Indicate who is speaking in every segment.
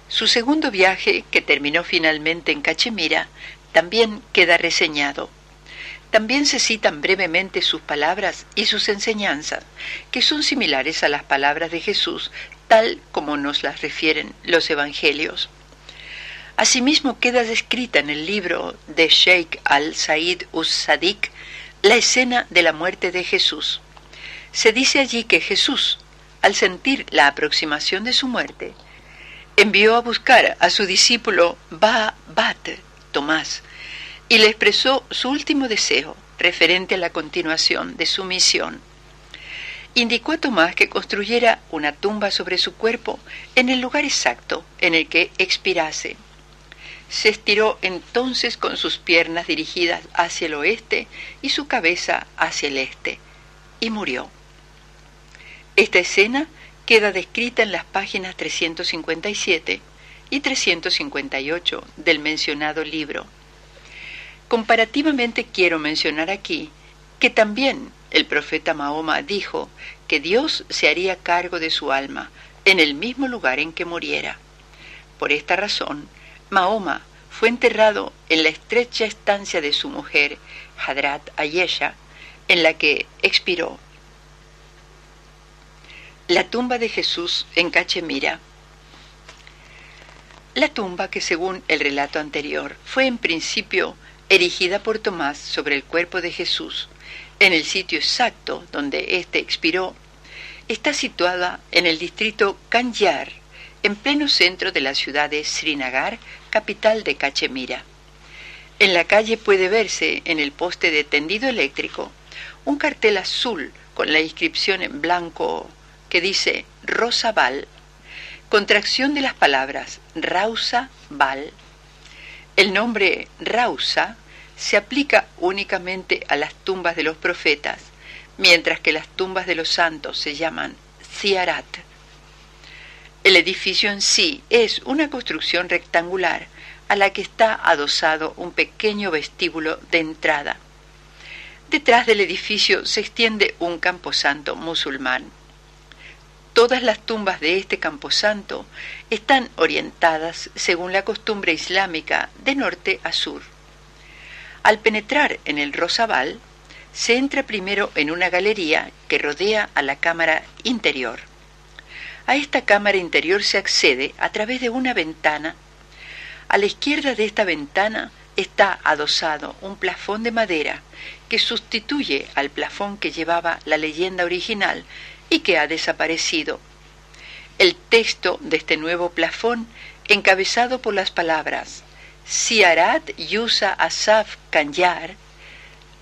Speaker 1: Su segundo viaje, que terminó finalmente en Cachemira, también queda reseñado. También se citan brevemente sus palabras y sus enseñanzas, que son similares a las palabras de Jesús, tal como nos las refieren los evangelios. Asimismo queda descrita en el libro de Sheikh al-Said us-Sadiq la escena de la muerte de Jesús. Se dice allí que Jesús, al sentir la aproximación de su muerte, envió a buscar a su discípulo Ba'bat, Tomás, y le expresó su último deseo referente a la continuación de su misión. Indicó a Tomás que construyera una tumba sobre su cuerpo en el lugar exacto en el que expirase. Se estiró entonces con sus piernas dirigidas hacia el oeste y su cabeza hacia el este, y murió. Esta escena queda descrita en las páginas 357 y 358 del mencionado libro. Comparativamente quiero mencionar aquí que también el profeta Mahoma dijo que Dios se haría cargo de su alma en el mismo lugar en que muriera. Por esta razón, Mahoma fue enterrado en la estrecha estancia de su mujer, Hadrat Ayesha, en la que expiró. La tumba de Jesús en Cachemira. La tumba, que según el relato anterior fue en principio erigida por Tomás sobre el cuerpo de Jesús, en el sitio exacto donde éste expiró, está situada en el distrito Kanyar, en pleno centro de la ciudad de Srinagar, capital de Cachemira. En la calle puede verse, en el poste de tendido eléctrico, un cartel azul con la inscripción en blanco que dice Rosa Bal, contracción de las palabras Rausa Bal. El nombre Rausa se aplica únicamente a las tumbas de los profetas, mientras que las tumbas de los santos se llaman Ziarat. El edificio en sí es una construcción rectangular a la que está adosado un pequeño vestíbulo de entrada. Detrás del edificio se extiende un camposanto musulmán. Todas las tumbas de este camposanto están orientadas según la costumbre islámica de norte a sur. Al penetrar en el Rosabal, se entra primero en una galería que rodea a la cámara interior. A esta cámara interior se accede a través de una ventana. A la izquierda de esta ventana está adosado un plafón de madera que sustituye al plafón que llevaba la leyenda original y que ha desaparecido. El texto de este nuevo plafón, encabezado por las palabras Ziarat Yusa Asaf Kanyar,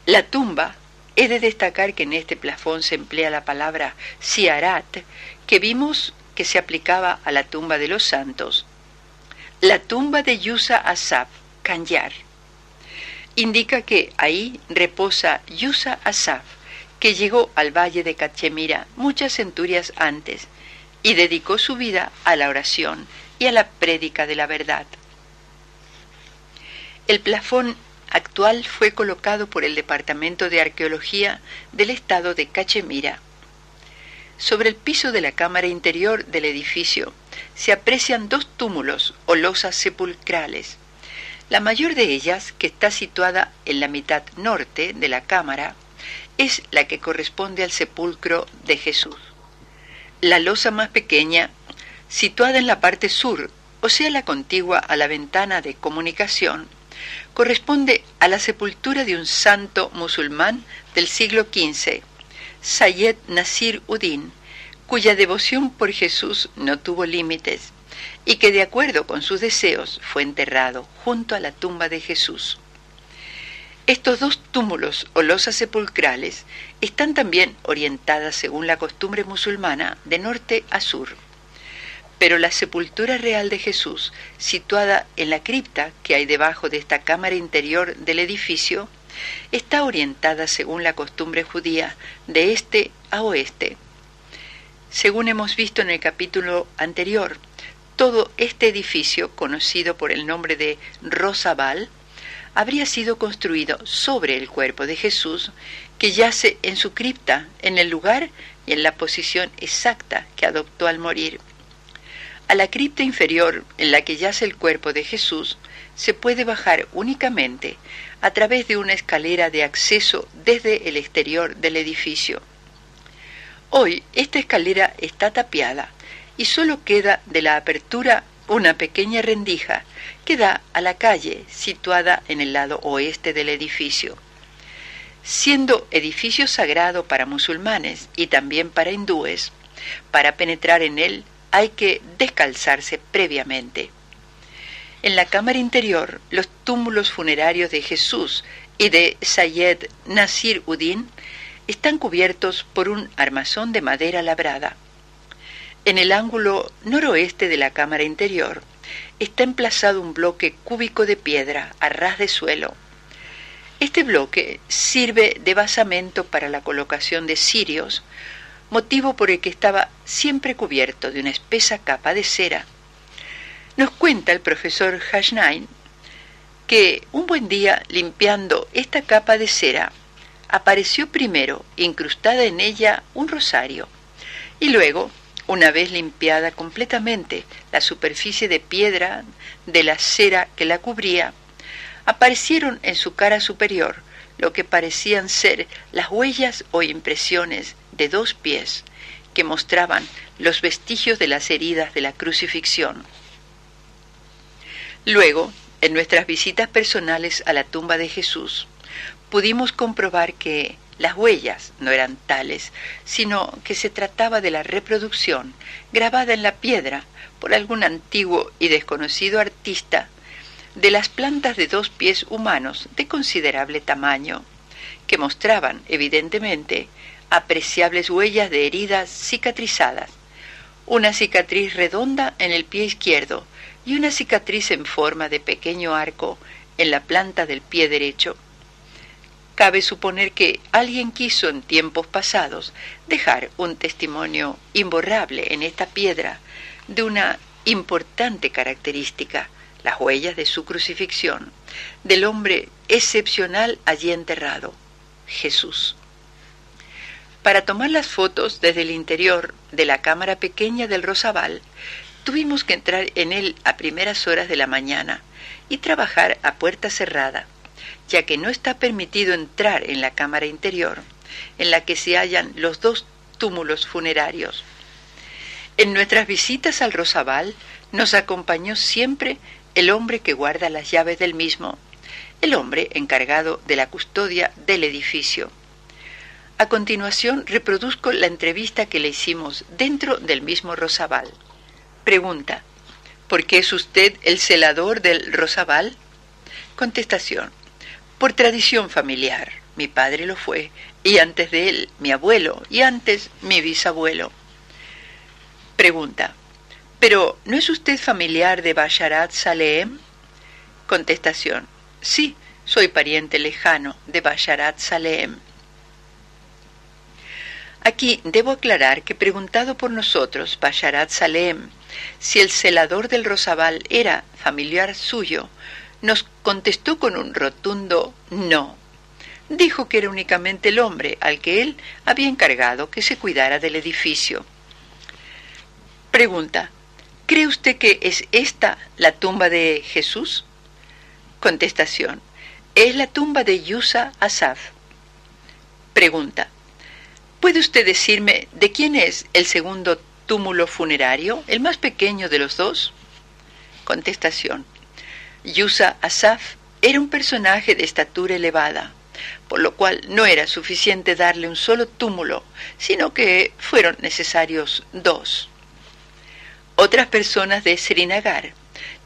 Speaker 1: la tumba, he de destacar que en este plafón se emplea la palabra Ziarat, que vimos que se aplicaba a la tumba de los santos. La tumba de Yusa Asaf Kanyar indica que ahí reposa Yusa Asaf, que llegó al valle de Cachemira muchas centurias antes y dedicó su vida a la oración y a la prédica de la verdad. El plafón actual fue colocado por el Departamento de Arqueología del estado de Cachemira. Sobre el piso de la cámara interior del edificio se aprecian dos túmulos o losas sepulcrales. La mayor de ellas, que está situada en la mitad norte de la cámara, es la que corresponde al sepulcro de Jesús. La losa más pequeña, situada en la parte sur, o sea la contigua a la ventana de comunicación, corresponde a la sepultura de un santo musulmán del siglo XV, Sayed Nasir Udin, cuya devoción por Jesús no tuvo límites y que de acuerdo con sus deseos fue enterrado junto a la tumba de Jesús. Estos dos túmulos o losas sepulcrales están también orientadas según la costumbre musulmana de norte a sur. Pero la sepultura real de Jesús, situada en la cripta que hay debajo de esta cámara interior del edificio, está orientada según la costumbre judía de este a oeste. Según hemos visto en el capítulo anterior, todo este edificio, conocido por el nombre de Rosabal, habría sido construido sobre el cuerpo de Jesús, que yace en su cripta, en el lugar y en la posición exacta que adoptó al morir. A la cripta inferior, en la que yace el cuerpo de Jesús, se puede bajar únicamente a través de una escalera de acceso desde el exterior del edificio. Hoy esta escalera está tapiada y solo queda de la apertura una pequeña rendija que da a la calle situada en el lado oeste del edificio. Siendo edificio sagrado para musulmanes y también para hindúes, para penetrar en él hay que descalzarse previamente. En la cámara interior, los túmulos funerarios de Jesús y de Sayyed Nasir Udin están cubiertos por un armazón de madera labrada. En el ángulo noroeste de la cámara interior está emplazado un bloque cúbico de piedra a ras de suelo. Este bloque sirve de basamento para la colocación de cirios, motivo por el que estaba siempre cubierto de una espesa capa de cera. Nos cuenta el profesor Hashnain que un buen día, limpiando esta capa de cera, apareció primero incrustada en ella un rosario y luego, una vez limpiada completamente la superficie de piedra de la cera que la cubría, aparecieron en su cara superior lo que parecían ser las huellas o impresiones de 2 pies que mostraban los vestigios de las heridas de la crucifixión. Luego, en nuestras visitas personales a la tumba de Jesús, pudimos comprobar que las huellas no eran tales, sino que se trataba de la reproducción grabada en la piedra por algún antiguo y desconocido artista de las plantas de 2 pies humanos de considerable tamaño, que mostraban, evidentemente, apreciables huellas de heridas cicatrizadas, una cicatriz redonda en el pie izquierdo y una cicatriz en forma de pequeño arco en la planta del pie derecho. Cabe suponer que alguien quiso en tiempos pasados dejar un testimonio imborrable en esta piedra de una importante característica, las huellas de su crucifixión, del hombre excepcional allí enterrado, Jesús. Para tomar las fotos desde el interior de la cámara pequeña del Rosabal, tuvimos que entrar en él a primeras horas de la mañana y trabajar a puerta cerrada, ya que no está permitido entrar en la cámara interior, en la que se hallan los 2 túmulos funerarios. En nuestras visitas al Rosabal nos acompañó siempre el hombre que guarda las llaves del mismo, el hombre encargado de la custodia del edificio. A continuación reproduzco la entrevista que le hicimos dentro del mismo Rosabal. Pregunta: ¿por qué es usted el celador del Rosabal? Contestación: por tradición familiar. Mi padre lo fue, y antes de él mi abuelo, y antes mi bisabuelo. Pregunta: ¿pero no es usted familiar de Basharat Saleem? Contestación: sí, soy pariente lejano de Basharat Saleem. Aquí debo aclarar que, preguntado por nosotros, Basharat Saleem, si el celador del Rosabal era familiar suyo, nos contestó con un rotundo no. Dijo que era únicamente el hombre al que él había encargado que se cuidara del edificio. Pregunta: ¿cree usted que es esta la tumba de Jesús? Contestación: es la tumba de Yusa Asaf. Pregunta: ¿puede usted decirme de quién es el segundo túmulo funerario, el más pequeño de los 2? Contestación: Yusa Asaf era un personaje de estatura elevada, por lo cual no era suficiente darle un solo túmulo, sino que fueron necesarios 2. Otras personas de Srinagar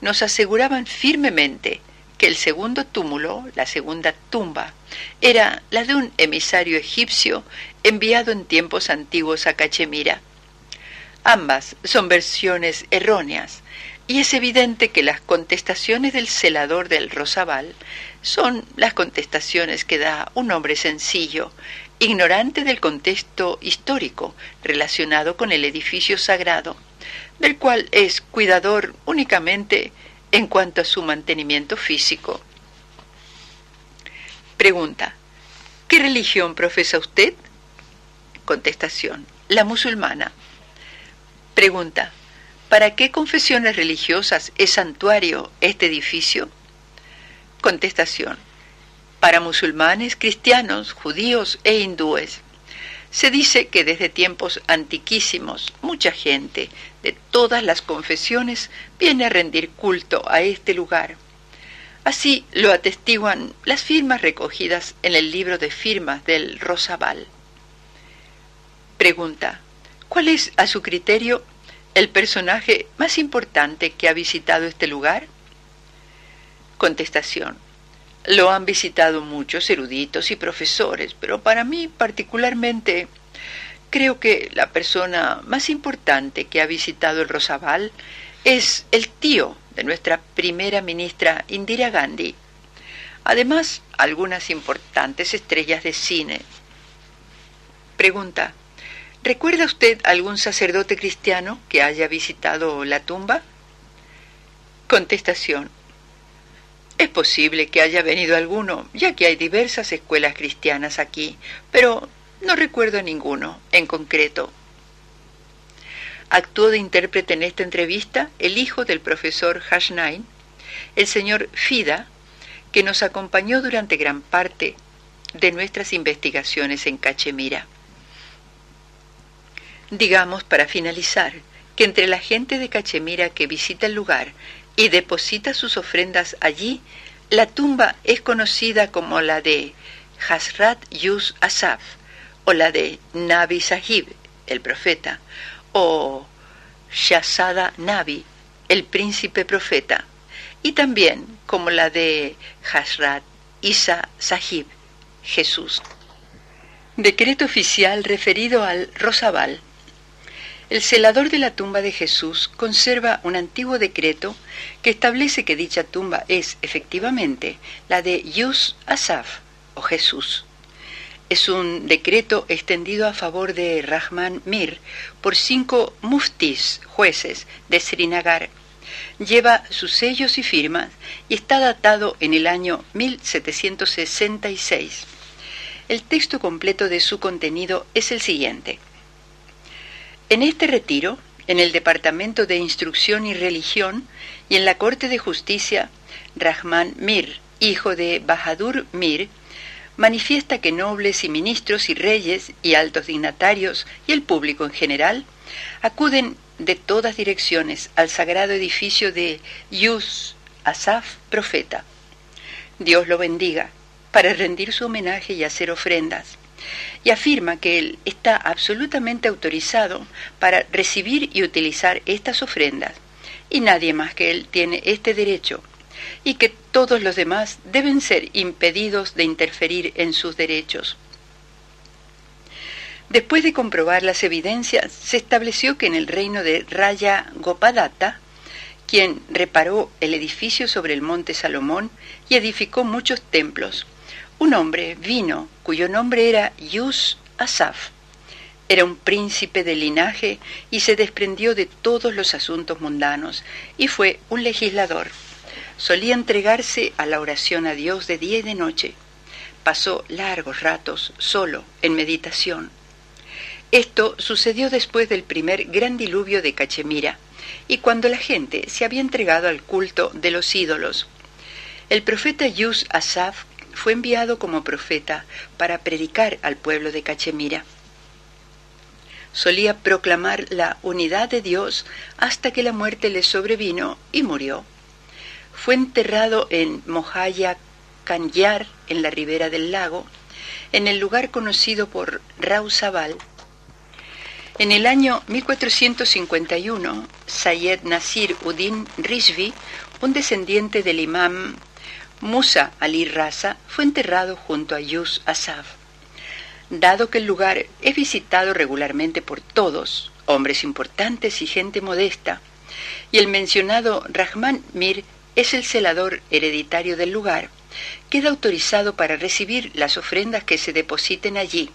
Speaker 1: nos aseguraban firmemente que el segundo túmulo, la segunda tumba, era la de un emisario egipcio enviado en tiempos antiguos a Cachemira. Ambas son versiones erróneas, y es evidente que las contestaciones del celador del Rosabal son las contestaciones que da un hombre sencillo, ignorante del contexto histórico relacionado con el edificio sagrado, del cual es cuidador únicamente en cuanto a su mantenimiento físico. Pregunta: ¿qué religión profesa usted? Contestación: la musulmana. Pregunta: ¿Para qué confesiones religiosas es santuario este edificio? Contestación: para musulmanes, cristianos, judíos e hindúes. Se dice que desde tiempos antiquísimos mucha gente de todas las confesiones viene a rendir culto a este lugar. Así lo atestiguan las firmas recogidas en el libro de firmas del Rosabal. Pregunta: ¿cuál es, a su criterio, el personaje más importante que ha visitado este lugar? Contestación: lo han visitado muchos eruditos y profesores, pero para mí particularmente creo que la persona más importante que ha visitado el Rosabal es el tío de nuestra primera ministra Indira Gandhi. Además, algunas importantes estrellas de cine. Pregunta: ¿recuerda usted algún sacerdote cristiano que haya visitado la tumba? Contestación: es posible que haya venido alguno, ya que hay diversas escuelas cristianas aquí, pero no recuerdo a ninguno en concreto. Actuó de intérprete en esta entrevista el hijo del profesor Hasnain, el señor Fida, que nos acompañó durante gran parte de nuestras investigaciones en Cachemira. Digamos, para finalizar, que entre la gente de Cachemira que visita el lugar y deposita sus ofrendas allí, la tumba es conocida como la de Hazrat Yus Asaf, o la de Nabi Sahib, el profeta, o Shahzada Nabi, el príncipe profeta, y también como la de Hazrat Isa Sahib, Jesús. Decreto oficial referido al Rosabal. El celador de la tumba de Jesús conserva un antiguo decreto que establece que dicha tumba es, efectivamente, la de Yus Asaf, o Jesús. Es un decreto extendido a favor de Rahman Mir por 5 muftis, jueces, de Srinagar. Lleva sus sellos y firmas y está datado en el año 1766. El texto completo de su contenido es el siguiente. En este retiro, en el Departamento de Instrucción y Religión y en la Corte de Justicia, Rahman Mir, hijo de Bahadur Mir, manifiesta que nobles y ministros y reyes y altos dignatarios y el público en general acuden de todas direcciones al sagrado edificio de Yus Asaf, profeta. Dios lo bendiga, para rendir su homenaje y hacer ofrendas. Y afirma que él está absolutamente autorizado para recibir y utilizar estas ofrendas, y nadie más que él tiene este derecho, y que todos los demás deben ser impedidos de interferir en sus derechos. Después de comprobar las evidencias, se estableció que en el reino de Raya Gopadatta, quien reparó el edificio sobre el monte Salomón y edificó muchos templos, un hombre vino cuyo nombre era Yus Asaf. Era un príncipe de linaje y se desprendió de todos los asuntos mundanos y fue un legislador. Solía entregarse a la oración a Dios de día y de noche. Pasó largos ratos solo en meditación. Esto sucedió después del primer gran diluvio de Cachemira y cuando la gente se había entregado al culto de los ídolos. El profeta Yus Asaf fue enviado como profeta para predicar al pueblo de Cachemira. Solía proclamar la unidad de Dios hasta que la muerte le sobrevino y murió. Fue enterrado en Mohaya Kanyar, en la ribera del lago, en el lugar conocido por Rausabal. En el año 1451, Sayed Nasir Uddin Rizvi, un descendiente del imam Musa Ali Raza, fue enterrado junto a Yus Asaf. Dado que el lugar es visitado regularmente por todos, hombres importantes y gente modesta, y el mencionado Rahman Mir es el celador hereditario del lugar, queda autorizado para recibir las ofrendas que se depositen allí,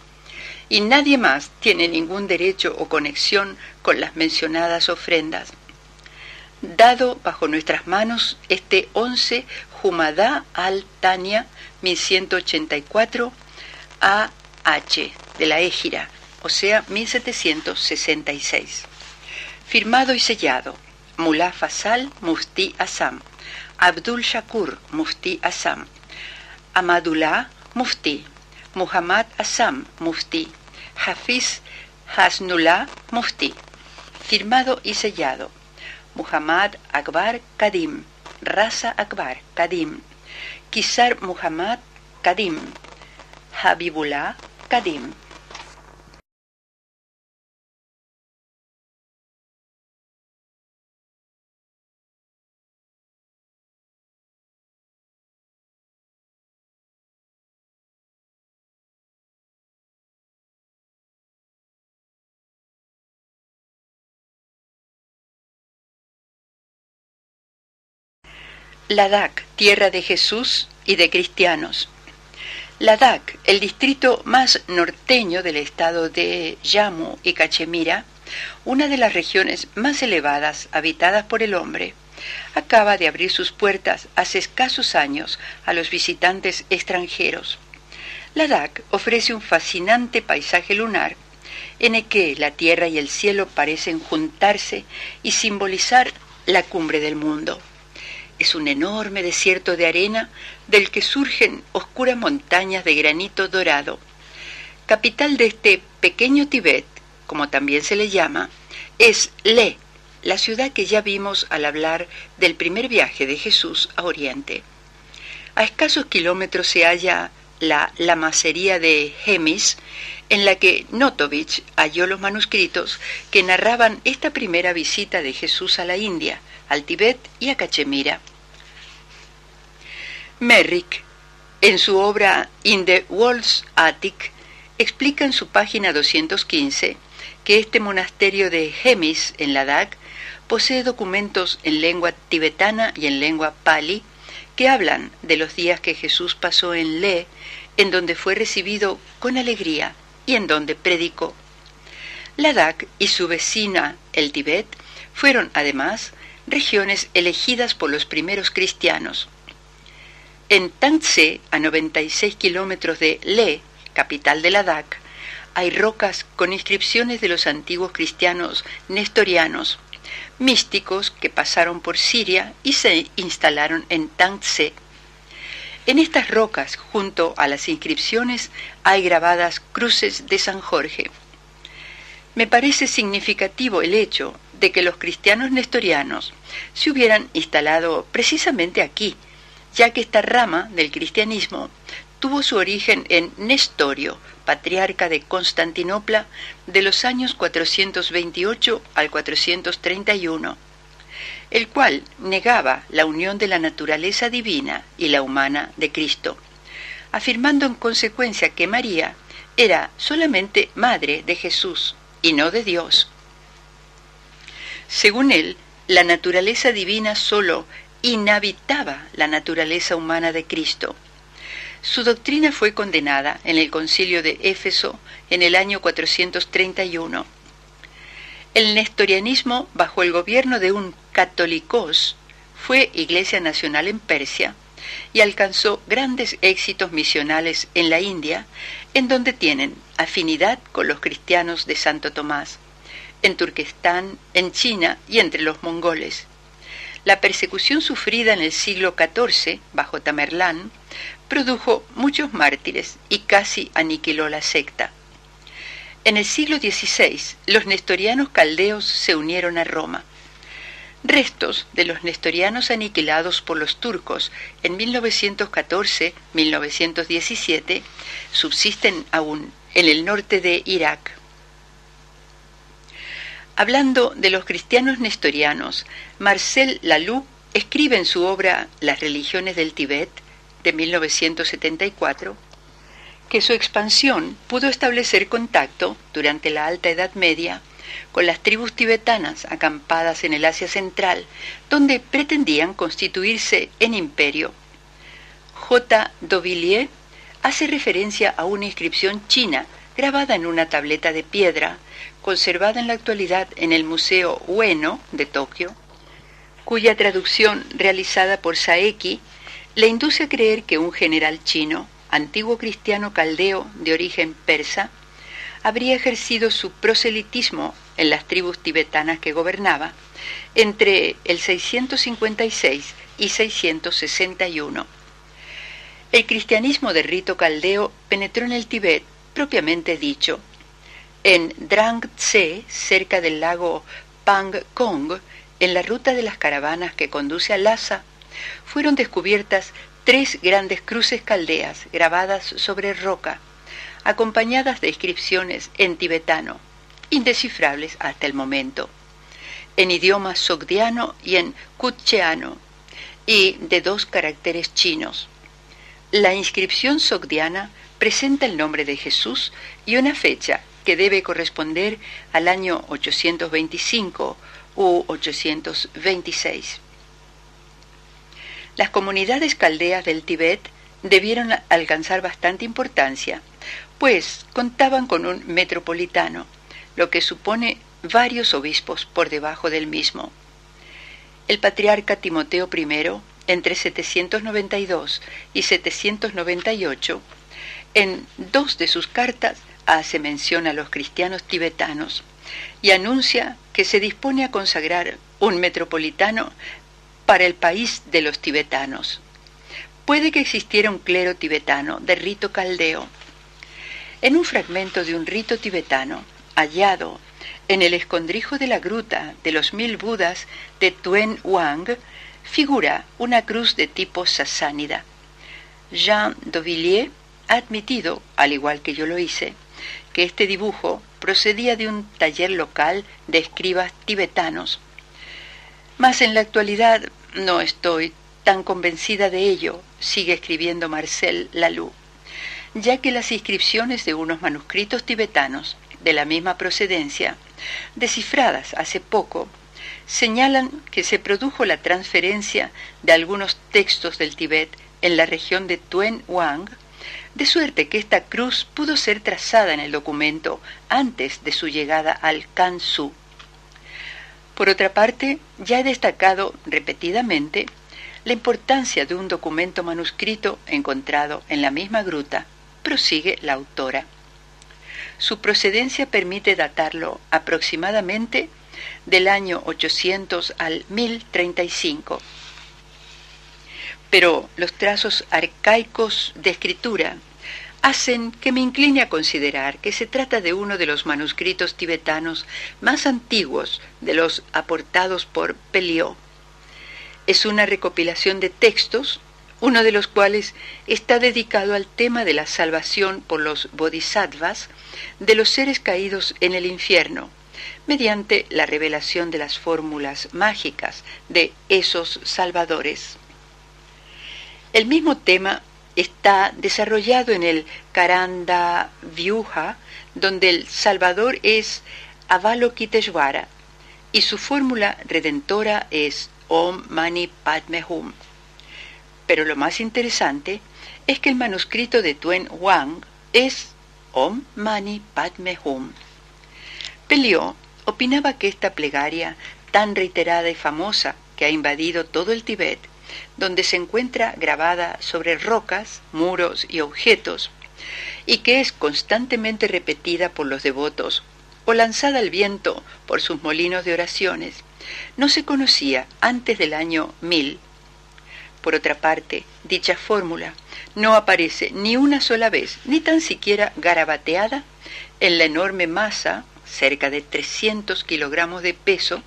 Speaker 1: y nadie más tiene ningún derecho o conexión con las mencionadas ofrendas. Dado bajo nuestras manos este 11 Jumadá al-Tania 1184 AH de la Égira, o sea 1766. Firmado y sellado Mullah Fasal, Mufti Assam, Abdul Shakur, Mufti Assam, Ahmadullah, Mufti, Muhammad Assam, Mufti, Hafiz Hasnullah, Mufti. Firmado y sellado: Muhammad Akbar Kadim, Raza Akbar Kadim, Kisar Muhammad Kadim, Habibullah Kadim. Ladakh, tierra de Jesús y de cristianos. Ladakh, el distrito más norteño del estado de Jammu y Cachemira, una de las regiones más elevadas habitadas por el hombre, acaba de abrir sus puertas hace escasos años a los visitantes extranjeros. Ladakh ofrece un fascinante paisaje lunar en el que la tierra y el cielo parecen juntarse y simbolizar la cumbre del mundo. Es un enorme desierto de arena del que surgen oscuras montañas de granito dorado. Capital de este pequeño Tibet, como también se le llama, es Leh, la ciudad que ya vimos al hablar del primer viaje de Jesús a Oriente. A escasos kilómetros se halla la lamasería de Hemis, en la que Notovich halló los manuscritos que narraban esta primera visita de Jesús a la India, al Tibet y a Cachemira. Merrick, en su obra In the World's Attic, explica en su página 215 que este monasterio de Hemis, en Ladakh, posee documentos en lengua tibetana y en lengua pali que hablan de los días que Jesús pasó en Leh, en donde fue recibido con alegría y en donde predicó. Ladakh y su vecina, el Tibet, fueron además regiones elegidas por los primeros cristianos. En Tangtse, a 96 kilómetros de Leh, capital de Ladakh, hay rocas con inscripciones de los antiguos cristianos nestorianos, místicos que pasaron por Siria y se instalaron en Tangtse. En estas rocas, junto a las inscripciones, hay grabadas cruces de San Jorge. Me parece significativo el hecho de que los cristianos nestorianos se hubieran instalado precisamente aquí, ya que esta rama del cristianismo tuvo su origen en Nestorio, patriarca de Constantinopla, de los años 428 al 431, el cual negaba la unión de la naturaleza divina y la humana de Cristo, afirmando en consecuencia que María era solamente madre de Jesús y no de Dios. Según él, la naturaleza divina solo inhabitaba la naturaleza humana de Cristo. Su doctrina fue condenada en el Concilio de Éfeso en el año 431. El nestorianismo, bajo el gobierno de un catolicos, fue iglesia nacional en Persia y alcanzó grandes éxitos misionales en la India, en donde tienen afinidad con los cristianos de Santo Tomás, en Turquestán, en China y entre los mongoles. La persecución sufrida en el siglo XIV, bajo Tamerlán, produjo muchos mártires y casi aniquiló la secta. En el siglo XVI, los nestorianos caldeos se unieron a Roma. Restos de los nestorianos aniquilados por los turcos en 1914-1917 subsisten aún en el norte de Irak. Hablando de los cristianos nestorianos, Marcel Laloux escribe en su obra Las religiones del Tíbet, de 1974, que su expansión pudo establecer contacto durante la Alta Edad Media con las tribus tibetanas acampadas en el Asia Central, donde pretendían constituirse en imperio. J. Dauvilliers hace referencia a una inscripción china grabada en una tableta de piedra, conservada en la actualidad en el Museo Ueno de Tokio, cuya traducción realizada por Saeki le induce a creer que un general chino, antiguo cristiano caldeo de origen persa, habría ejercido su proselitismo en las tribus tibetanas que gobernaba entre el 656 y 661. El cristianismo de rito caldeo penetró en el Tíbet, propiamente dicho. En Drang Tse, cerca del lago Pang Kong, en la ruta de las caravanas que conduce a Lhasa, fueron descubiertas 3 grandes cruces caldeas grabadas sobre roca, acompañadas de inscripciones en tibetano, indescifrables hasta el momento, en idioma sogdiano y en kutcheano, y de 2 caracteres chinos. La inscripción sogdiana presenta el nombre de Jesús y una fecha que debe corresponder al año 825 u 826. Las comunidades caldeas del Tíbet debieron alcanzar bastante importancia, pues contaban con un metropolitano, lo que supone varios obispos por debajo del mismo. El patriarca Timoteo I, entre 792 y 798, en 2 de sus cartas hace mención a los cristianos tibetanos y anuncia que se dispone a consagrar un metropolitano para el país de los tibetanos. Puede que existiera un clero tibetano de rito caldeo. En un fragmento de un rito tibetano hallado en el escondrijo de la gruta de los 1000 Budas de Tuen Wang, figura una cruz de tipo sasánida. Jean Dauvilliers ha admitido, al igual que yo lo hice, que este dibujo procedía de un taller local de escribas tibetanos. Mas en la actualidad no estoy tan convencida de ello, sigue escribiendo Marcel Laloux, ya que las inscripciones de unos manuscritos tibetanos de la misma procedencia, descifradas hace poco, señalan que se produjo la transferencia de algunos textos del Tíbet en la región de Tuen Wang, de suerte que esta cruz pudo ser trazada en el documento antes de su llegada al Kansu. Por otra parte, ya he destacado repetidamente la importancia de un documento manuscrito encontrado en la misma gruta, prosigue la autora. Su procedencia permite datarlo aproximadamente del año 800 al 1035. Pero los trazos arcaicos de escritura hacen que me incline a considerar que se trata de uno de los manuscritos tibetanos más antiguos de los aportados por Pelliot. Es una recopilación de textos, uno de los cuales está dedicado al tema de la salvación por los bodhisattvas de los seres caídos en el infierno, mediante la revelación de las fórmulas mágicas de esos salvadores. El mismo tema está desarrollado en el Karanda Vyuha, donde el Salvador es Avalokiteshvara y su fórmula redentora es Om Mani Padme Hum. Pero lo más interesante es que el manuscrito de Tuen Wang es Om Mani Padme Hum. Pelliot opinaba que esta plegaria, tan reiterada y famosa que ha invadido todo el Tíbet, donde se encuentra grabada sobre rocas, muros y objetos, y que es constantemente repetida por los devotos o lanzada al viento por sus molinos de oraciones, no se conocía antes del año 1000. Por otra parte, dicha fórmula no aparece ni una sola vez, ni tan siquiera garabateada, en la enorme masa, cerca de 300 kilogramos de peso,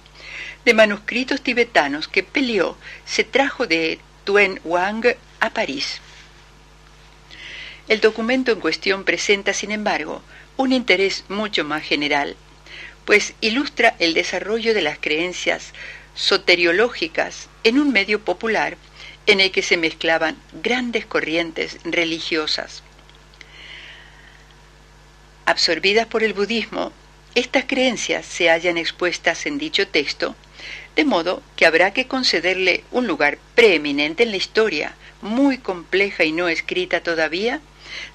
Speaker 1: de manuscritos tibetanos que Pelliot se trajo de Tuen Wang a París. El documento en cuestión presenta, sin embargo, un interés mucho más general, pues ilustra el desarrollo de las creencias soteriológicas en un medio popular en el que se mezclaban grandes corrientes religiosas. Absorbidas por el budismo, estas creencias se hallan expuestas en dicho texto, de modo que habrá que concederle un lugar preeminente en la historia, muy compleja y no escrita todavía,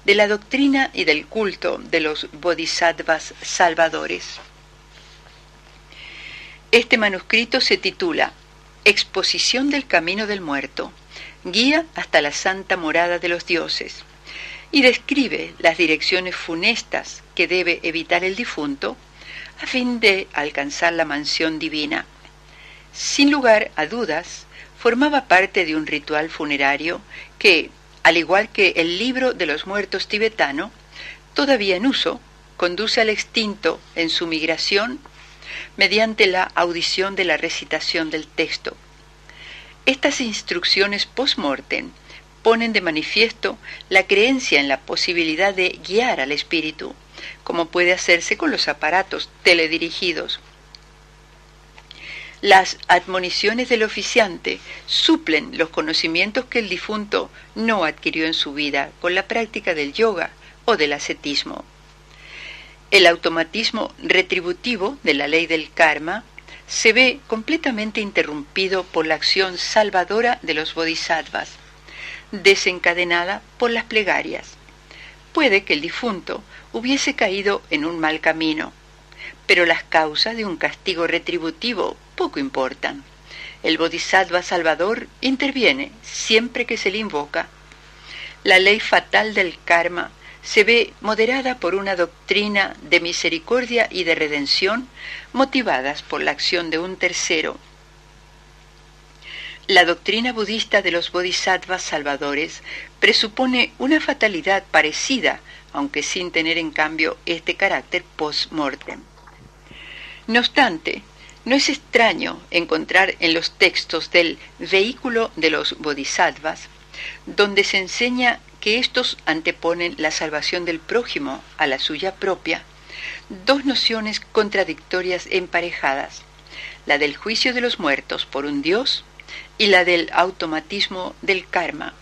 Speaker 1: de la doctrina y del culto de los bodhisattvas salvadores. Este manuscrito se titula Exposición del Camino del Muerto, guía hasta la santa morada de los dioses, y describe las direcciones funestas que debe evitar el difunto a fin de alcanzar la mansión divina. Sin lugar a dudas, formaba parte de un ritual funerario que, al igual que el libro de los muertos tibetano, todavía en uso, conduce al extinto en su migración mediante la audición de la recitación del texto. Estas instrucciones post-mortem ponen de manifiesto la creencia en la posibilidad de guiar al espíritu, como puede hacerse con los aparatos teledirigidos. Las admoniciones del oficiante suplen los conocimientos que el difunto no adquirió en su vida con la práctica del yoga o del ascetismo. El automatismo retributivo de la ley del karma se ve completamente interrumpido por la acción salvadora de los bodhisattvas, desencadenada por las plegarias. Puede que el difunto hubiese caído en un mal camino, pero las causas de un castigo retributivo poco importan. El bodhisattva salvador interviene siempre que se le invoca. La ley fatal del karma se ve moderada por una doctrina de misericordia y de redención motivadas por la acción de un tercero. La doctrina budista de los bodhisattvas salvadores presupone una fatalidad parecida, aunque sin tener en cambio este carácter post-mortem. No obstante, no es extraño encontrar en los textos del vehículo de los bodhisattvas, donde se enseña que éstos anteponen la salvación del prójimo a la suya propia, dos nociones contradictorias emparejadas, la del juicio de los muertos por un dios y la del automatismo del karma.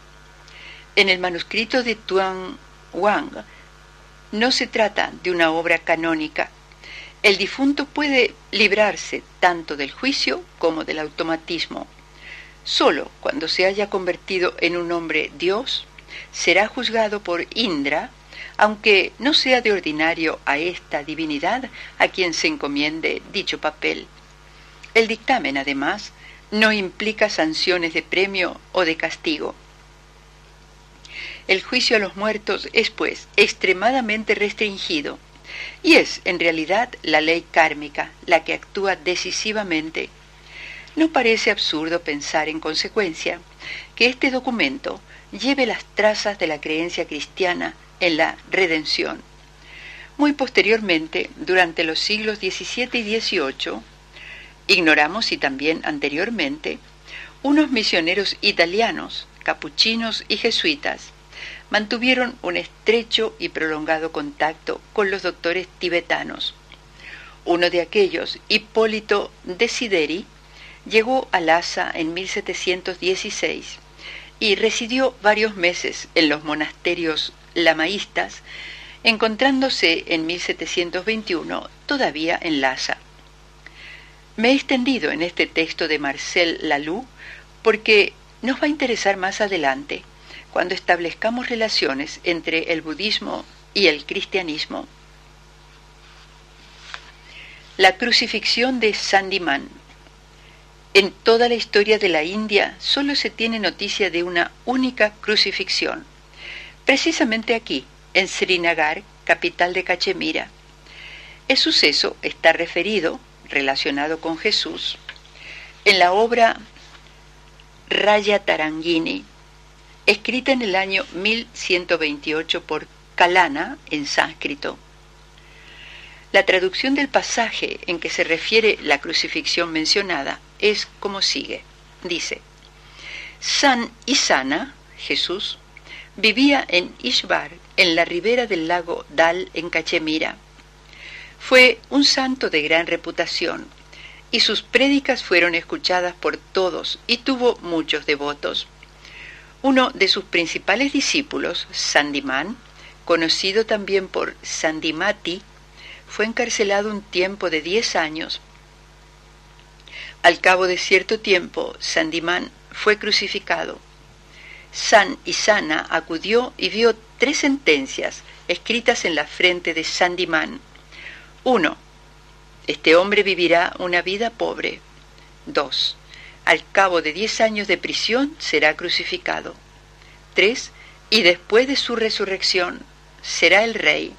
Speaker 1: En el manuscrito de Tuan Wang no se trata de una obra canónica. El difunto puede librarse tanto del juicio como del automatismo. Solo cuando se haya convertido en un hombre Dios, será juzgado por Indra, aunque no sea de ordinario a esta divinidad a quien se encomiende dicho papel. El dictamen, además, no implica sanciones de premio o de castigo. El juicio a los muertos es, pues, extremadamente restringido, y es, en realidad, la ley kármica la que actúa decisivamente. ¿No parece absurdo pensar, en consecuencia, que este documento lleve las trazas de la creencia cristiana en la redención? Muy posteriormente, durante los siglos XVII y XVIII, ignoramos si también anteriormente, unos misioneros italianos, capuchinos y jesuitas, mantuvieron un estrecho y prolongado contacto con los doctores tibetanos. Uno de aquellos, Hipólito Desideri, llegó a Lhasa en 1716 y residió varios meses en los monasterios lamaístas, encontrándose en 1721 todavía en Lhasa. Me he extendido en este texto de Marcel Laloux porque nos va a interesar más adelante, cuando establezcamos relaciones entre el budismo y el cristianismo. La crucifixión de Sandiman. En toda la historia de la India solo se tiene noticia de una única crucifixión, precisamente aquí, en Srinagar, capital de Cachemira. El suceso está referido, relacionado con Jesús, en la obra Raya Tarangini, escrita en el año 1128 por Kalana en sánscrito. La traducción del pasaje en que se refiere la crucifixión mencionada es como sigue. Dice: San Isana, Jesús, vivía en Ishvar, en la ribera del lago Dal, en Cachemira. Fue un santo de gran reputación, y sus prédicas fueron escuchadas por todos y tuvo muchos devotos. Uno de sus principales discípulos, Sandiman, conocido también por Sandimati, fue encarcelado un tiempo de 10 años. Al cabo de cierto tiempo, Sandiman fue crucificado. San Isana acudió y vio 3 sentencias escritas en la frente de Sandiman. 1. Este hombre vivirá una vida pobre. 2. Al cabo de 10 años de prisión será crucificado. 3. Y después de su resurrección será el rey.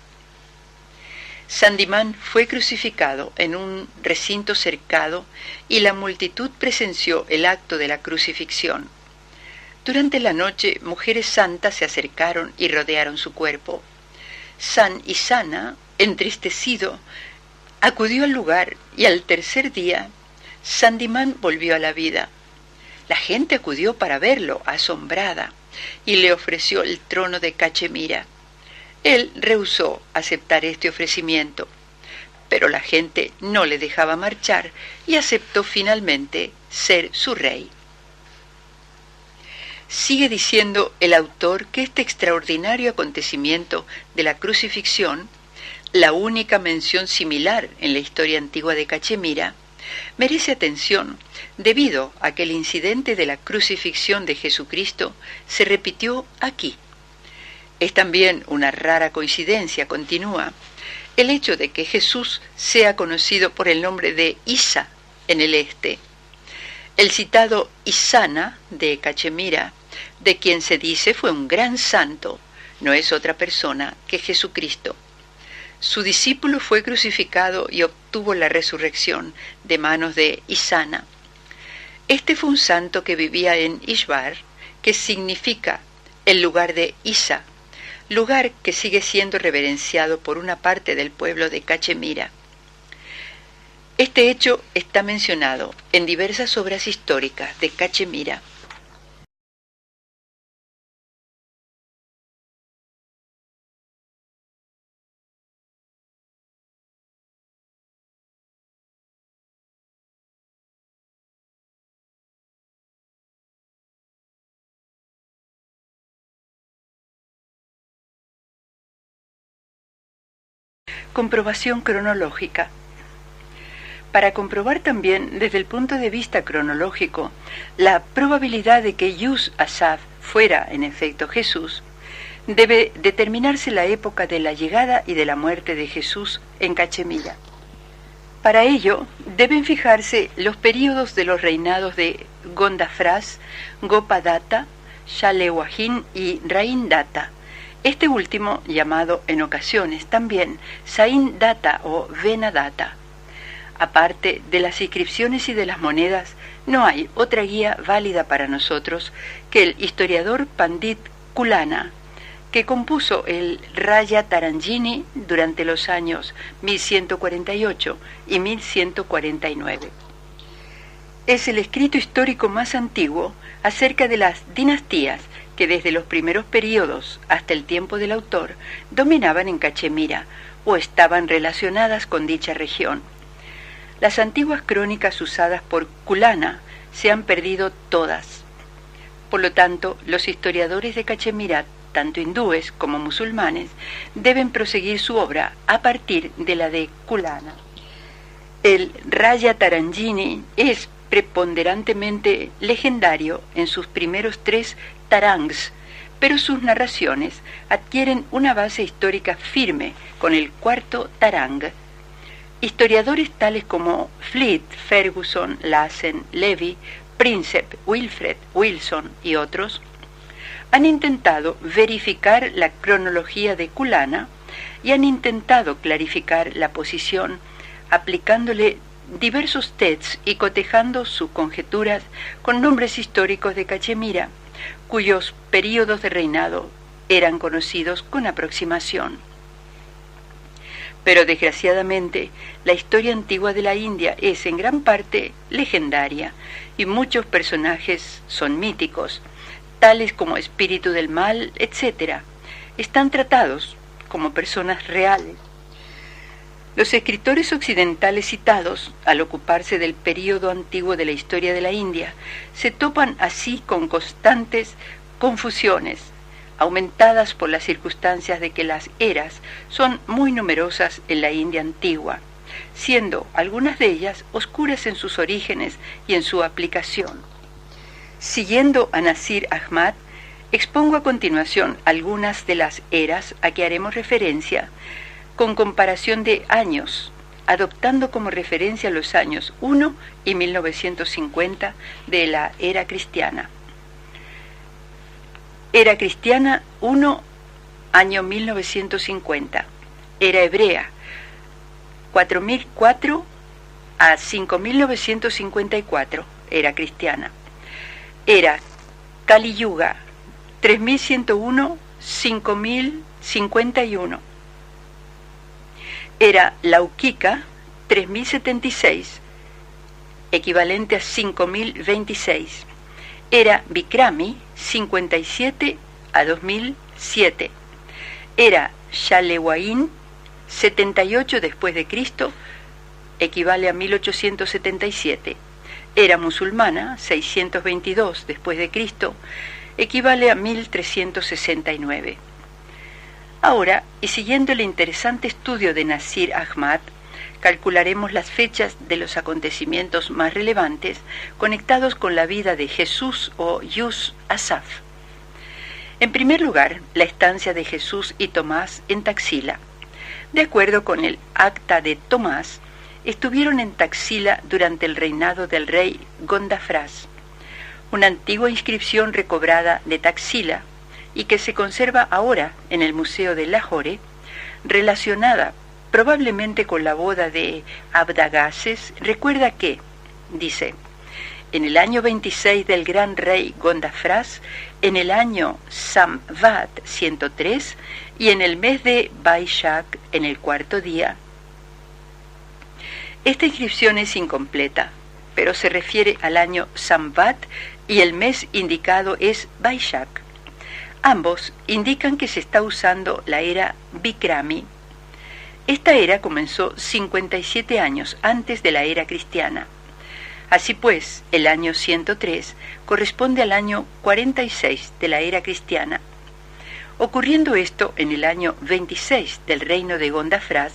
Speaker 1: Sandimán fue crucificado en un recinto cercado y la multitud presenció el acto de la crucifixión. Durante la noche, mujeres santas se acercaron y rodearon su cuerpo. San y Sana, entristecido, acudió al lugar y al tercer día, Sandimán volvió a la vida. La gente acudió para verlo, asombrada, y le ofreció el trono de Cachemira. Él rehusó aceptar este ofrecimiento, pero la gente no le dejaba marchar y aceptó finalmente ser su rey. Sigue diciendo el autor que este extraordinario acontecimiento de la crucifixión, la única mención similar en la historia antigua de Cachemira, merece atención debido a que el incidente de la crucifixión de Jesucristo se repitió aquí. Es también una rara coincidencia, continúa, el hecho de que Jesús sea conocido por el nombre de Isa en el este. El citado Isana de Cachemira, de quien se dice fue un gran santo, no es otra persona que Jesucristo. Su discípulo fue crucificado y obtuvo la resurrección de manos de Isana. Este fue un santo que vivía en Ishbar, que significa el lugar de Isa, lugar que sigue siendo reverenciado por una parte del pueblo de Cachemira. Este hecho está mencionado en diversas obras históricas de Cachemira. Comprobación cronológica. Para comprobar también desde el punto de vista cronológico la probabilidad de que Yus Asaf fuera en efecto Jesús, debe determinarse la época de la llegada y de la muerte de Jesús en Cachemira. Para ello deben fijarse los períodos de los reinados de Gondafras, Gopadatta, Shalewahin y Rain-Datta, este último llamado en ocasiones también Sain-Datta o Vena-Datta. Aparte de las inscripciones y de las monedas, no hay otra guía válida para nosotros que el historiador Pandit Kulana, que compuso el Raya Tarangini durante los años 1148 y 1149. Es el escrito histórico más antiguo acerca de las dinastías que desde los primeros periodos hasta el tiempo del autor dominaban en Cachemira o estaban relacionadas con dicha región. Las antiguas crónicas usadas por Kulana se han perdido todas. Por lo tanto, los historiadores de Cachemira, tanto hindúes como musulmanes, deben proseguir su obra a partir de la de Kulana. El Raya Tarangini es preponderantemente legendario en sus primeros 3 tarangs, pero sus narraciones adquieren una base histórica firme con el 4º tarang. Historiadores tales como Fleet, Ferguson, Lassen, Levy, Prinsep, Wilfred, Wilson y otros han intentado verificar la cronología de Kulana y han intentado clarificar la posición aplicándole diversos tests y cotejando sus conjeturas con nombres históricos de Cachemira, cuyos períodos de reinado eran conocidos con aproximación. Pero desgraciadamente, la historia antigua de la India es en gran parte legendaria y muchos personajes son míticos, tales como espíritu del mal, etc. Están tratados como personas reales. Los escritores occidentales citados, al ocuparse del período antiguo de la historia de la India, se topan así con constantes confusiones, aumentadas por las circunstancias de que las eras son muy numerosas en la India antigua, siendo algunas de ellas oscuras en sus orígenes y en su aplicación. Siguiendo a Nasir Ahmad, expongo a continuación algunas de las eras a que haremos referencia, con comparación de años, adoptando como referencia los años 1 y 1950 de la era cristiana. Era cristiana 1, año 1950. Era hebrea, 4004 a 5954 era cristiana. Era Kali Yuga 3101 5051. Era Laukika 3076, equivalente a 5026. Era Vikrami 57 a 2007. Era Shalewain 78 después de Cristo, equivale a 1877. Era musulmana 622 después de Cristo, equivale a 1369. Ahora, y siguiendo el interesante estudio de Nasir Ahmad, calcularemos las fechas de los acontecimientos más relevantes conectados con la vida de Jesús o Yus Asaf. En primer lugar, la estancia de Jesús y Tomás en Taxila. De acuerdo con el Acta de Tomás, estuvieron en Taxila durante el reinado del rey Gondafras. Una antigua inscripción recobrada de Taxila y que se conserva ahora en el Museo de Lahore, relacionada probablemente con la boda de Abdagases, recuerda que, dice, en el año 26 del gran rey Gondafras, en el año Samvat 103 y en el mes de Baishak, en el cuarto día. Esta inscripción es incompleta, pero se refiere al año Samvat y el mes indicado es Baishak. Ambos indican que se está usando la era Vikrami. Esta era comenzó 57 años antes de la era cristiana. Así pues, el año 103 corresponde al año 46 de la era cristiana. Ocurriendo esto en el año 26 del reino de Gondafras,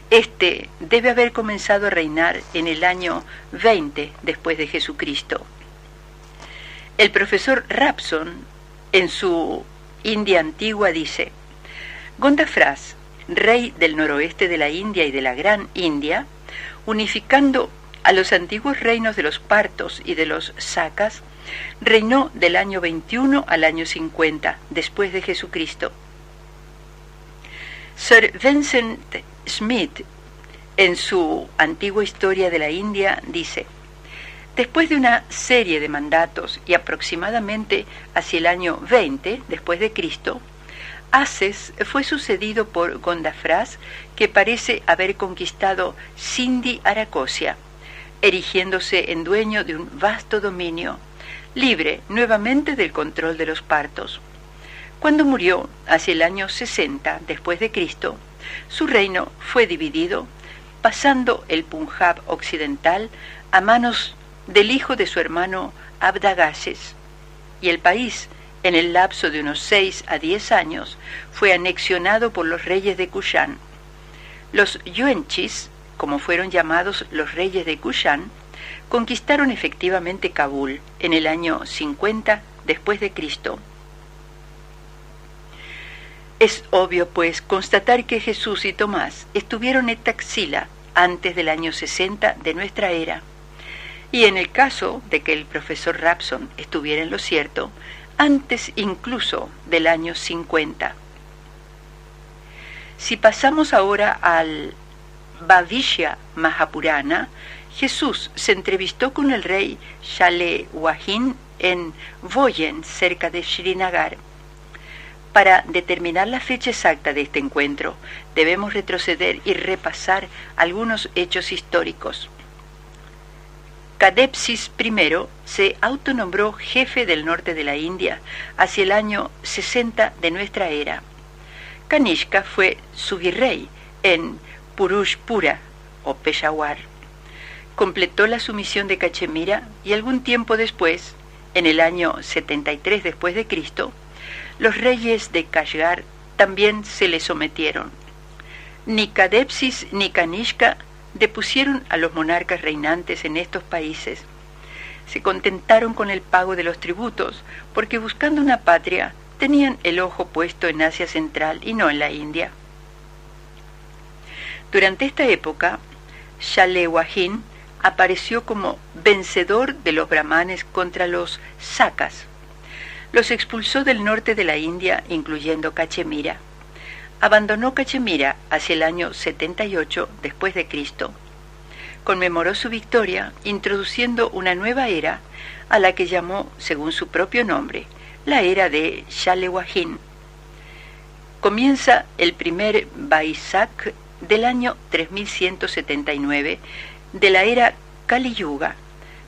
Speaker 1: este debe haber comenzado a reinar en el año 20 después de Jesucristo. El profesor Rapson, en su India Antigua, dice: Gondafras, rey del noroeste de la India y de la Gran India, unificando a los antiguos reinos de los partos y de los sakas, reinó del año 21 al año 50 después de Jesucristo. Sir Vincent Smith, en su Antigua Historia de la India, dice: después de una serie de mandatos y aproximadamente hacia el año 20 después de Cristo, Ases fue sucedido por Gondafras, que parece haber conquistado Sindhi Aracosia, erigiéndose en dueño de un vasto dominio, libre nuevamente del control de los partos. Cuando murió, hacia el año 60 después de Cristo, su reino fue dividido, pasando el Punjab occidental a manos del hijo de su hermano Abdagases, y el país, en el lapso de unos 6 a 10 años, fue anexionado por los reyes de Kushan. Los Yuenchis, como fueron llamados los reyes de Kushan, conquistaron efectivamente Kabul en el año 50 después de Cristo. Es obvio, pues, constatar que Jesús y Tomás estuvieron en Taxila antes del año 60 de nuestra era, y en el caso de que el profesor Rapson estuviera en lo cierto, antes incluso del año 50. Si pasamos ahora al Bhavishya Mahapurana, Jesús se entrevistó con el rey Shalewahin en Voyen, cerca de Srinagar. Para determinar la fecha exacta de este encuentro, debemos retroceder y repasar algunos hechos históricos. Cadepsis I se autonombró jefe del norte de la India hacia el año 60 de nuestra era. Kanishka fue su virrey en Purushpura o Peshawar. Completó la sumisión de Cachemira y algún tiempo después, en el año 73 después de Cristo, los reyes de Kashgar también se le sometieron. Ni Cadepsis ni Kanishka depusieron a los monarcas reinantes en estos países. Se contentaron con el pago de los tributos, porque buscando una patria tenían el ojo puesto en Asia Central y no en la India. Durante esta época, Shalewahin apareció como vencedor de los brahmanes contra los sakas. Los expulsó del norte de la India, incluyendo Cachemira. abandonó Cachemira hacia el año 78 después de Cristo. Conmemoró su victoria introduciendo una nueva era a la que llamó, según su propio nombre, la era de Shalewahin. Comienza el primer Vaisak del año 3179 de la era Kali Yuga,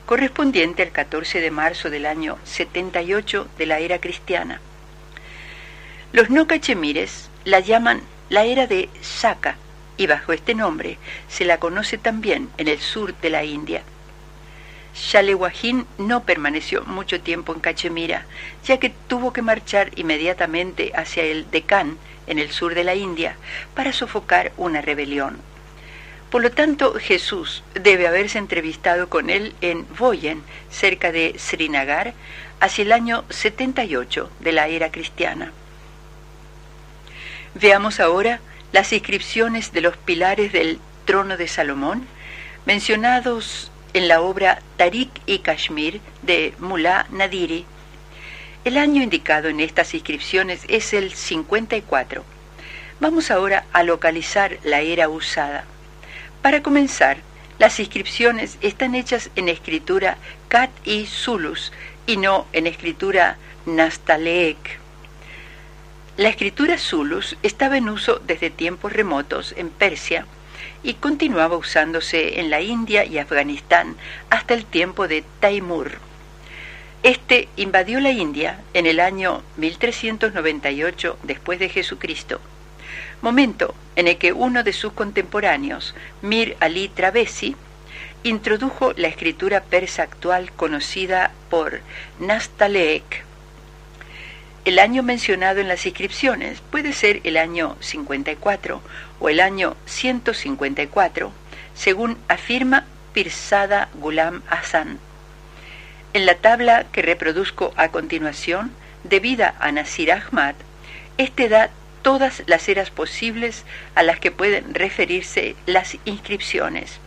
Speaker 1: correspondiente al 14 de marzo del año 78 de la era cristiana. Los no cachemires la llaman la era de Shaka, y bajo este nombre se la conoce también en el sur de la India. Shalewahin no permaneció mucho tiempo en Cachemira, ya que tuvo que marchar inmediatamente hacia el Deccan, en el sur de la India, para sofocar una rebelión. Por lo tanto, Jesús debe haberse entrevistado con él en Voyen, cerca de Srinagar, hacia el año 78 de la era cristiana. Veamos ahora las inscripciones de los pilares del trono de Salomón, mencionados en la obra Tariq-i-Kashmir de Mullah Nadiri. El año indicado en estas inscripciones es el 54. Vamos ahora a localizar la era usada. Para comenzar, las inscripciones están hechas en escritura Kat-i Zulus y no en escritura Nastaleek. La escritura Zulus estaba en uso desde tiempos remotos en Persia y continuaba usándose en la India y Afganistán hasta el tiempo de Taimur. Este invadió la India en el año 1398 después de Jesucristo, momento en el que uno de sus contemporáneos, Mir Ali Travesi, introdujo la escritura persa actual conocida por Nastaleek. El año mencionado en las inscripciones puede ser el año 54 o el año 154, según afirma Pirzada Ghulam Hassan. En la tabla que reproduzco a continuación, debida a Nasir Ahmad, este da todas las eras posibles a las que pueden referirse las inscripciones.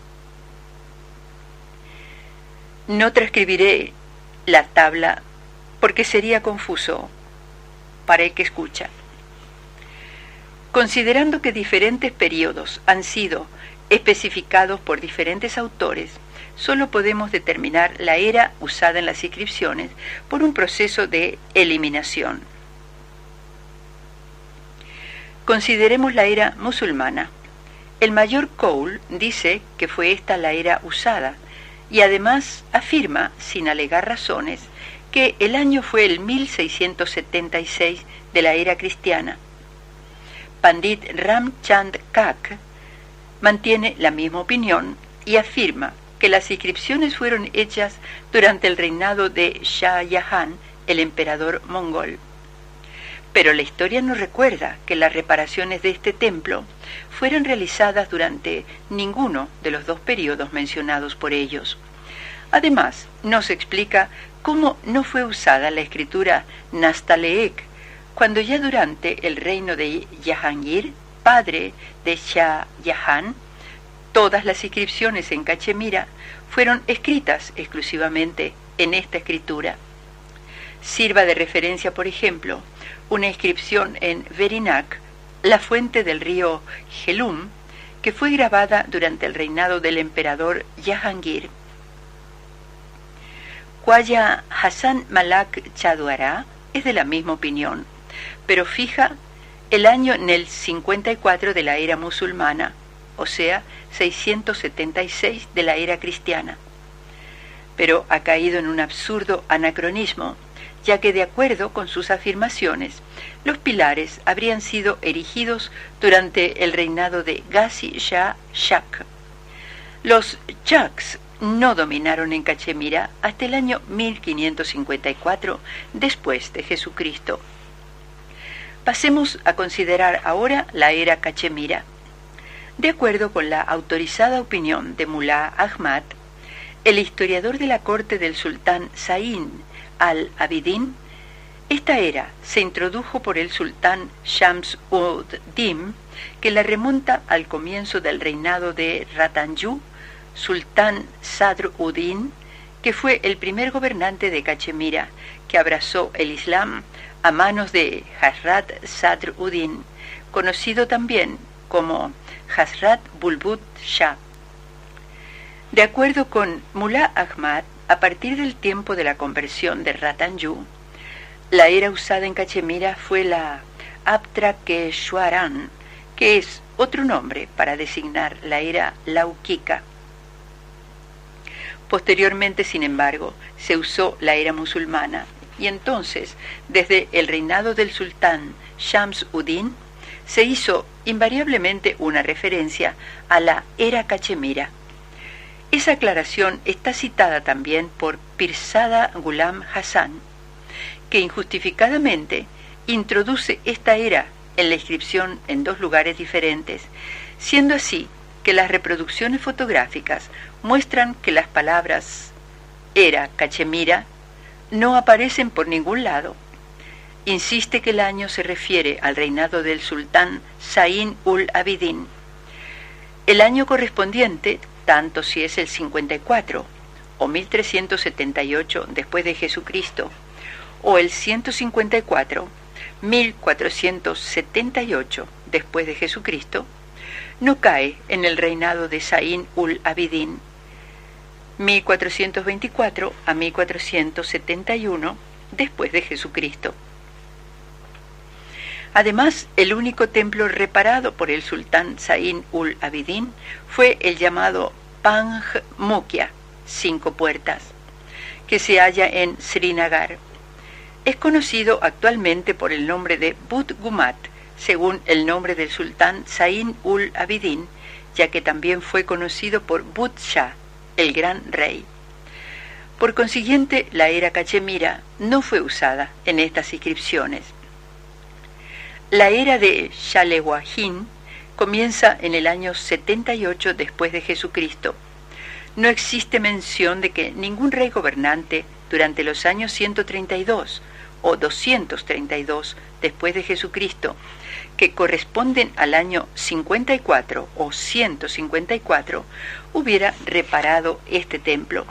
Speaker 1: No transcribiré la tabla porque sería confuso para el que escucha. Considerando que diferentes periodos han sido especificados por diferentes autores, solo podemos determinar la era usada en las inscripciones por un proceso de eliminación. Consideremos la era musulmana. El mayor Koul dice que fue esta la era usada y además afirma, sin alegar razones, que el año fue el 1676 de la era cristiana. Pandit Ramchand Kak mantiene la misma opinión y afirma que las inscripciones fueron hechas durante el reinado de Shah Jahan, el emperador mongol. Pero la historia nos recuerda que las reparaciones de este templo fueron realizadas durante ninguno de los dos periodos mencionados por ellos. Además, nos explica cómo no fue usada la escritura Nastaleek, cuando ya durante el reino de Jahangir, padre de Shah Jahan, todas las inscripciones en Cachemira fueron escritas exclusivamente en esta escritura. Sirva de referencia, por ejemplo, una inscripción en Verinag, la fuente del río Jhelum, que fue grabada durante el reinado del emperador Jahangir. Khwaja Hassan Malak Chadwara es de la misma opinión, pero fija el año en el 54 de la era musulmana, o sea, 676 de la era cristiana. Pero ha caído en un absurdo anacronismo, ya que de acuerdo con sus afirmaciones, los pilares habrían sido erigidos durante el reinado de Ghazi Shah Shak. Los Shaks no dominaron en Cachemira hasta el año 1554 después de Jesucristo. Pasemos a considerar ahora la era Cachemira. De acuerdo con la autorizada opinión de Mullah Ahmad, el historiador de la corte del sultán Zayn al-Abidin, esta era se introdujo por el sultán Shams-ud-Din, que la remonta al comienzo del reinado de Ratanju, sultán Sadr-ud-Din, que fue el primer gobernante de Cachemira que abrazó el Islam a manos de Hazrat Sadr-ud-Din, conocido también como Hazrat Bulbul Shah. De acuerdo con Mullah Ahmad, a partir del tiempo de la conversión de Ratanyu, la era usada en Cachemira fue la Aptrakeshwaran, que es otro nombre para designar la era laukika. Posteriormente, sin embargo, se usó la era musulmana, y entonces, desde el reinado del sultán Shams-ud-Din, se hizo invariablemente una referencia a la era Cachemira. Esa aclaración está citada también por Pirzada Ghulam Hassan, que injustificadamente introduce esta era en la inscripción en dos lugares diferentes, siendo así que las reproducciones fotográficas muestran que las palabras era Cachemira no aparecen por ningún lado. Insiste que el año se refiere al reinado del sultán Zayn-ul-Abidin. El año correspondiente, tanto si es el 54 o 1378 después de Jesucristo, o el 154, 1478 después de Jesucristo, no cae en el reinado de Zayn-ul-Abidin, 1424 a 1471 después de Jesucristo. Además, el único templo reparado por el sultán Zayn-ul-Abidin fue el llamado Panj Mukhya, 5 puertas, que se halla en Srinagar. Es conocido actualmente por el nombre de Bud Gumat, según el nombre del sultán Zayn-ul-Abidin, ya que también fue conocido por Bud Shah, el gran rey. Por consiguiente, la era Cachemira no fue usada en estas inscripciones. La era de Shalewahin comienza en el año 78 después de Jesucristo. No existe mención de que ningún rey gobernante durante los años 132 o 232 después de Jesucristo, que corresponden al año 54 o 154, hubiera reparado este templo.